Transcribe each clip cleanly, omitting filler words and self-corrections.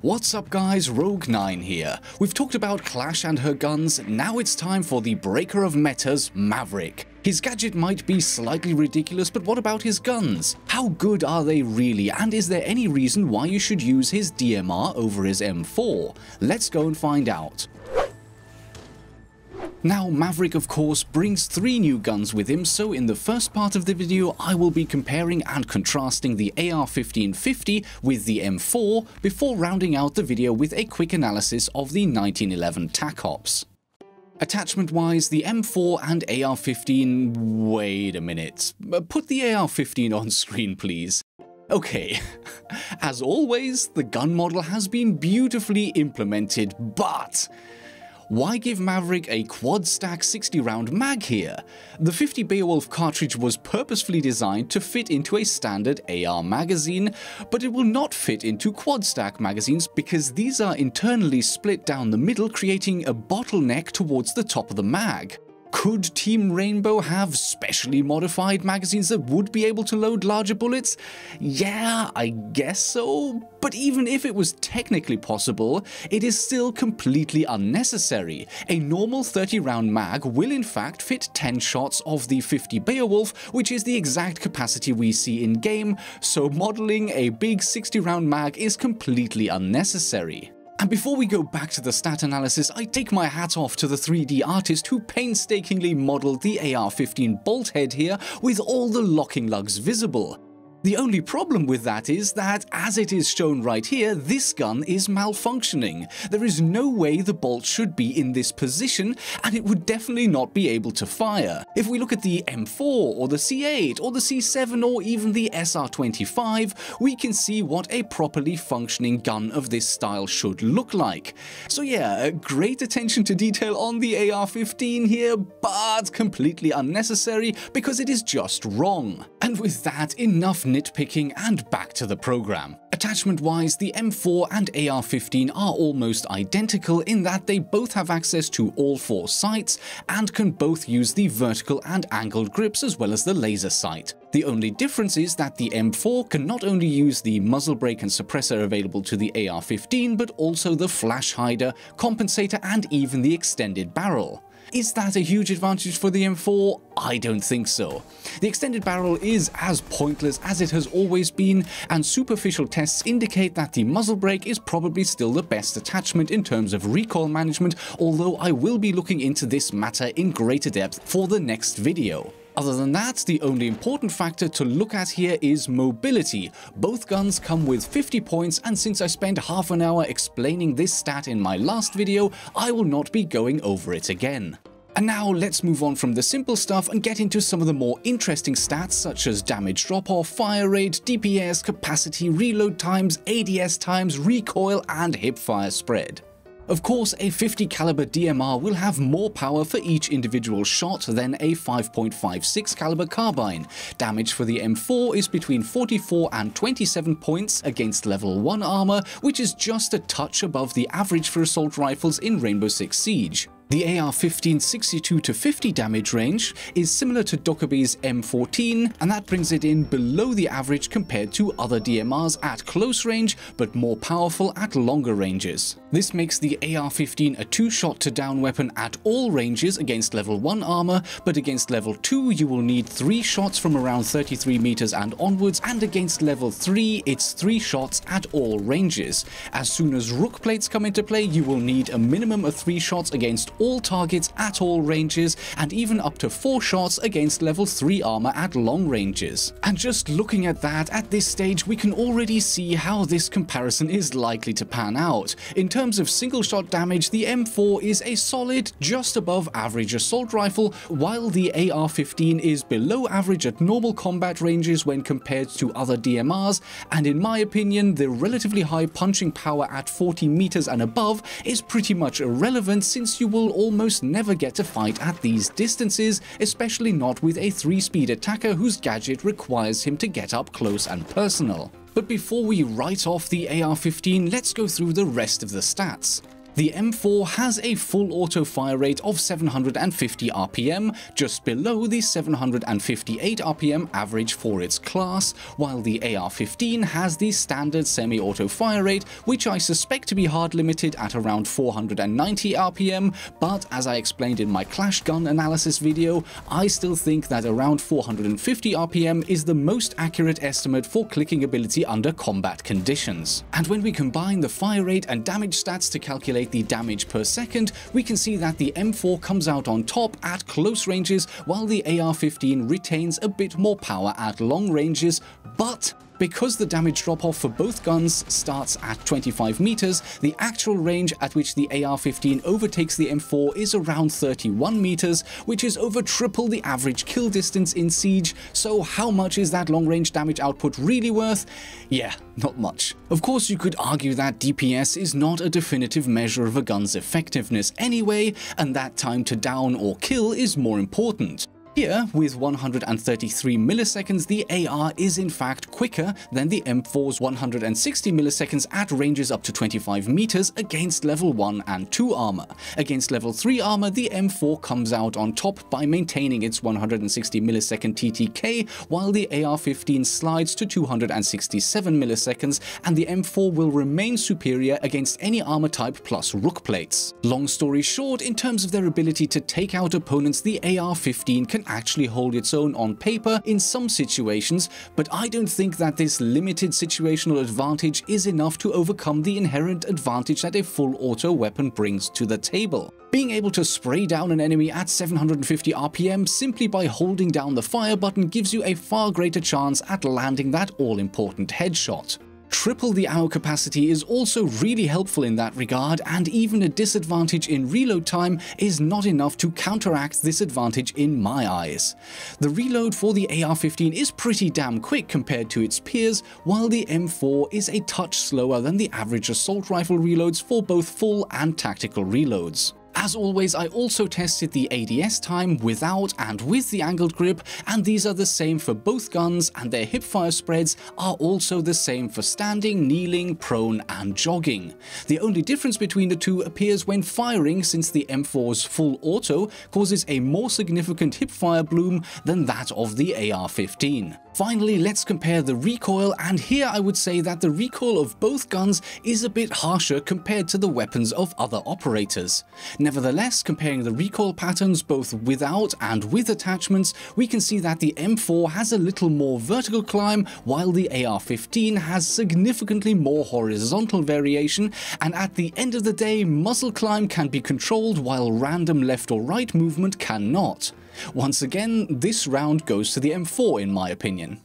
What's up guys, Rogue9 here. We've talked about Clash and her guns, now it's time for the breaker of metas, Maverick. His gadget might be slightly ridiculous, but what about his guns? How good are they really, and is there any reason why you should use his DMR over his M4? Let's go and find out. Now, Maverick of course brings 3 new guns with him, so in the first part of the video I will be comparing and contrasting the AR-15.50 with the M4 before rounding out the video with a quick analysis of the 1911 TACOPS. Attachment wise, the M4 and AR-15... wait a minute. Put the AR-15 on screen please. Okay, as always, the gun model has been beautifully implemented, but why give Maverick a quad-stack 60-round mag here? The 50 Beowulf cartridge was purposefully designed to fit into a standard AR magazine, but it will not fit into quad-stack magazines because these are internally split down the middle, creating a bottleneck towards the top of the mag. Could Team Rainbow have specially modified magazines that would be able to load larger bullets? Yeah, I guess so, but even if it was technically possible, it is still completely unnecessary. A normal 30-round mag will in fact fit 10 shots of the 50 Beowulf, which is the exact capacity we see in-game, so modeling a big 60-round mag is completely unnecessary. And before we go back to the stat analysis, I take my hat off to the 3D artist who painstakingly modeled the AR-15 bolt head here with all the locking lugs visible. The only problem with that is that, as it is shown right here, this gun is malfunctioning. There is no way the bolt should be in this position, and it would definitely not be able to fire. If we look at the M4, or the C8, or the C7, or even the SR25, we can see what a properly functioning gun of this style should look like. So yeah, great attention to detail on the AR-15 here, but completely unnecessary because it is just wrong. And with that, enough nitpicking and back to the program. Attachment wise, the M4 and AR-15 are almost identical in that they both have access to all 4 sights and can both use the vertical and angled grips as well as the laser sight. The only difference is that the M4 can not only use the muzzle brake and suppressor available to the AR-15 but also the flash hider, compensator and even the extended barrel. Is that a huge advantage for the M4? I don't think so. The extended barrel is as pointless as it has always been, and superficial tests indicate that the muzzle brake is probably still the best attachment in terms of recoil management, although I will be looking into this matter in greater depth for the next video. Other than that, the only important factor to look at here is mobility. Both guns come with 50 points, and since I spent half an hour explaining this stat in my last video, I will not be going over it again. And now let's move on from the simple stuff and get into some of the more interesting stats such as damage drop-off, fire rate, DPS, capacity, reload times, ADS times, recoil, and hipfire spread. Of course, a 50 caliber DMR will have more power for each individual shot than a 5.56 caliber carbine. Damage for the M4 is between 44 and 27 points against level 1 armor, which is just a touch above the average for assault rifles in Rainbow Six Siege. The AR-15 62 to 50 damage range is similar to Dokkaebi's M14, and that brings it in below the average compared to other DMRs at close range, but more powerful at longer ranges. This makes the AR-15 a 2-shot to down weapon at all ranges against level 1 armor, but against level 2 you will need 3 shots from around 33 meters and onwards, and against level 3 it's 3 shots at all ranges. As soon as rook plates come into play, you will need a minimum of 3 shots against all targets at all ranges, and even up to 4 shots against level 3 armor at long ranges. And just looking at that, at this stage we can already see how this comparison is likely to pan out. In terms of single shot damage, the M4 is a solid, just above average assault rifle, while the AR-15 is below average at normal combat ranges when compared to other DMRs, and in my opinion the relatively high punching power at 40 meters and above is pretty much irrelevant, since you will almost never get to fight at these distances, especially not with a 3-speed attacker whose gadget requires him to get up close and personal. But before we write off the AR-15, let's go through the rest of the stats. The M4 has a full auto fire rate of 750 RPM, just below the 758 RPM average for its class, while the AR-15 has the standard semi-auto fire rate, which I suspect to be hard limited at around 490 RPM, but as I explained in my Clash gun analysis video, I still think that around 450 RPM is the most accurate estimate for clicking ability under combat conditions. And when we combine the fire rate and damage stats to calculate the damage per second, we can see that the M4 comes out on top at close ranges, while the AR-15 retains a bit more power at long ranges, but because the damage drop-off for both guns starts at 25 meters, the actual range at which the AR-15 overtakes the M4 is around 31 meters, which is over triple the average kill distance in Siege. So how much is that long-range damage output really worth? Yeah, not much. Of course, you could argue that DPS is not a definitive measure of a gun's effectiveness anyway, and that time to down or kill is more important. Here, with 133 milliseconds, the AR is in fact quicker than the M4's 160 milliseconds at ranges up to 25 meters against level 1 and 2 armor. Against level 3 armor, the M4 comes out on top by maintaining its 160 millisecond TTK, while the AR-15 slides to 267 milliseconds, and the M4 will remain superior against any armor type plus rook plates. Long story short, in terms of their ability to take out opponents, the AR-15 can actually hold its own on paper in some situations, but I don't think that this limited situational advantage is enough to overcome the inherent advantage that a full auto weapon brings to the table. Being able to spray down an enemy at 750 RPM simply by holding down the fire button gives you a far greater chance at landing that all-important headshot. Triple the ammo capacity is also really helpful in that regard, and even a disadvantage in reload time is not enough to counteract this advantage in my eyes. The reload for the AR-15 is pretty damn quick compared to its peers, while the M4 is a touch slower than the average assault rifle reloads for both full and tactical reloads. As always, I also tested the ADS time without and with the angled grip, and these are the same for both guns, and their hipfire spreads are also the same for standing, kneeling, prone, and jogging. The only difference between the two appears when firing, since the M4's full auto causes a more significant hipfire bloom than that of the AR-15. Finally, let's compare the recoil, and here I would say that the recoil of both guns is a bit harsher compared to the weapons of other operators. Nevertheless, comparing the recoil patterns both without and with attachments, we can see that the M4 has a little more vertical climb, while the AR-15 has significantly more horizontal variation, and at the end of the day, muzzle climb can be controlled while random left or right movement cannot. Once again, this round goes to the M4 in my opinion.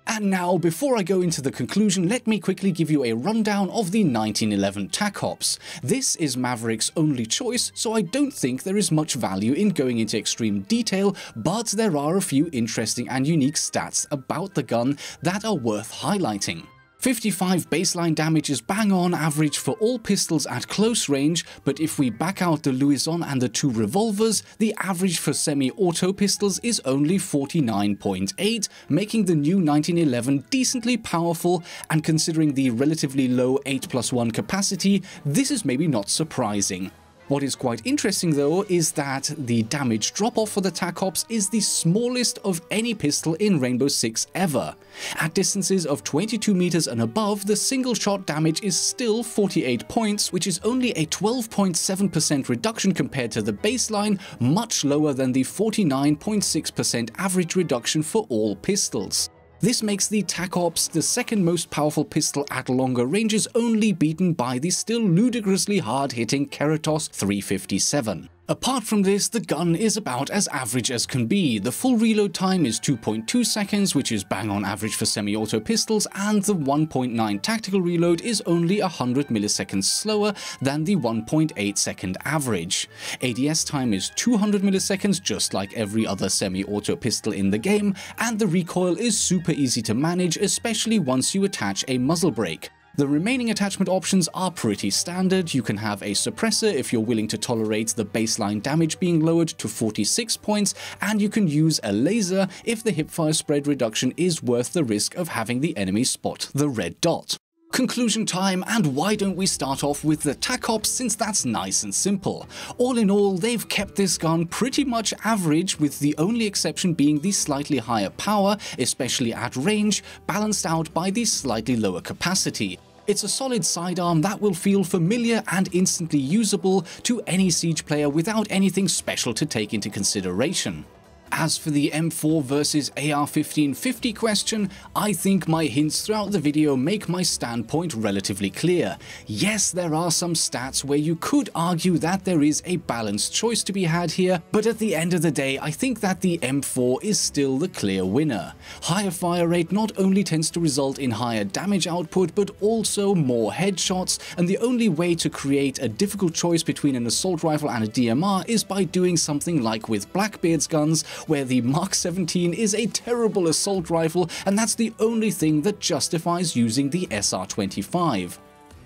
And now, before I go into the conclusion, let me quickly give you a rundown of the 1911 TACOPS. This is Maverick's only choice, so I don't think there is much value in going into extreme detail, but there are a few interesting and unique stats about the gun that are worth highlighting. 55 baseline damage is bang on average for all pistols at close range, but if we back out the Louison and the two revolvers, the average for semi-auto pistols is only 49.8, making the new 1911 decently powerful, and considering the relatively low 8+1 capacity, this is maybe not surprising. What is quite interesting though is that the damage drop-off for the TACOPS is the smallest of any pistol in Rainbow Six ever. At distances of 22 meters and above, the single shot damage is still 48 points, which is only a 12.7% reduction compared to the baseline, much lower than the 49.6% average reduction for all pistols. This makes the TACOPS the second most powerful pistol at longer ranges, only beaten by the still ludicrously hard-hitting Keratos 357. Apart from this, the gun is about as average as can be. The full reload time is 2.2 seconds, which is bang on average for semi-auto pistols, and the 1.9 tactical reload is only 100 milliseconds slower than the 1.8 second average. ADS time is 200 milliseconds, just like every other semi-auto pistol in the game, and the recoil is super easy to manage, especially once you attach a muzzle brake. The remaining attachment options are pretty standard. You can have a suppressor if you're willing to tolerate the baseline damage being lowered to 46 points, and you can use a laser if the hipfire spread reduction is worth the risk of having the enemy spot the red dot. Conclusion time, and why don't we start off with the TACOPS, since that's nice and simple. All in all, they've kept this gun pretty much average, with the only exception being the slightly higher power, especially at range, balanced out by the slightly lower capacity. It's a solid sidearm that will feel familiar and instantly usable to any siege player without anything special to take into consideration. As for the M4 versus AR-15.50 question, I think my hints throughout the video make my standpoint relatively clear. Yes, there are some stats where you could argue that there is a balanced choice to be had here, but at the end of the day, I think that the M4 is still the clear winner. Higher fire rate not only tends to result in higher damage output, but also more headshots, and the only way to create a difficult choice between an assault rifle and a DMR is by doing something like with Blackbeard's guns, where the Mark 17 is a terrible assault rifle, and that's the only thing that justifies using the SR-25.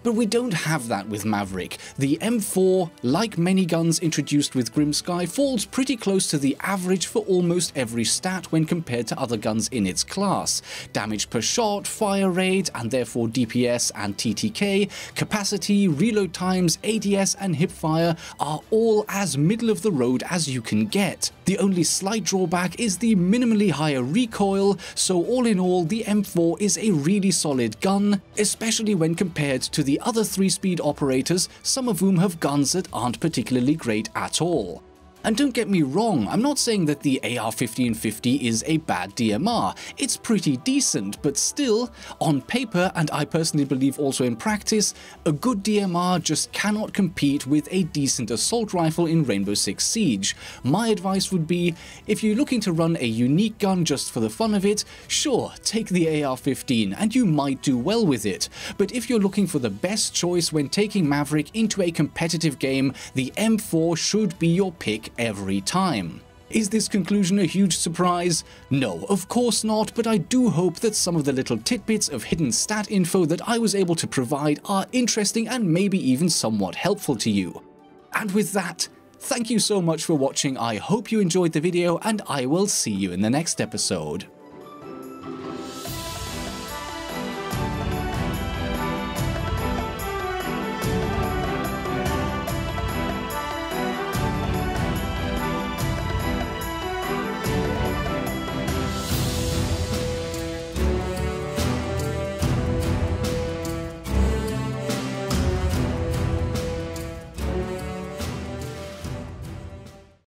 But we don't have that with Maverick. The M4, like many guns introduced with Grimsky, falls pretty close to the average for almost every stat when compared to other guns in its class. Damage per shot, fire rate, and therefore DPS and TTK, capacity, reload times, ADS and hipfire are all as middle of the road as you can get. The only slight drawback is the minimally higher recoil, so all in all, the M4 is a really solid gun, especially when compared to the other 3-speed operators, some of whom have guns that aren't particularly great at all. And don't get me wrong, I'm not saying that the AR-15.50 is a bad DMR. It's pretty decent, but still, on paper, and I personally believe also in practice, a good DMR just cannot compete with a decent assault rifle in Rainbow Six Siege. My advice would be, if you're looking to run a unique gun just for the fun of it, sure, take the AR-15 and you might do well with it. But if you're looking for the best choice when taking Maverick into a competitive game, the M4 should be your pick every time. Is this conclusion a huge surprise? No, of course not, but I do hope that some of the little tidbits of hidden stat info that I was able to provide are interesting and maybe even somewhat helpful to you. And with that, thank you so much for watching. I hope you enjoyed the video, and I will see you in the next episode.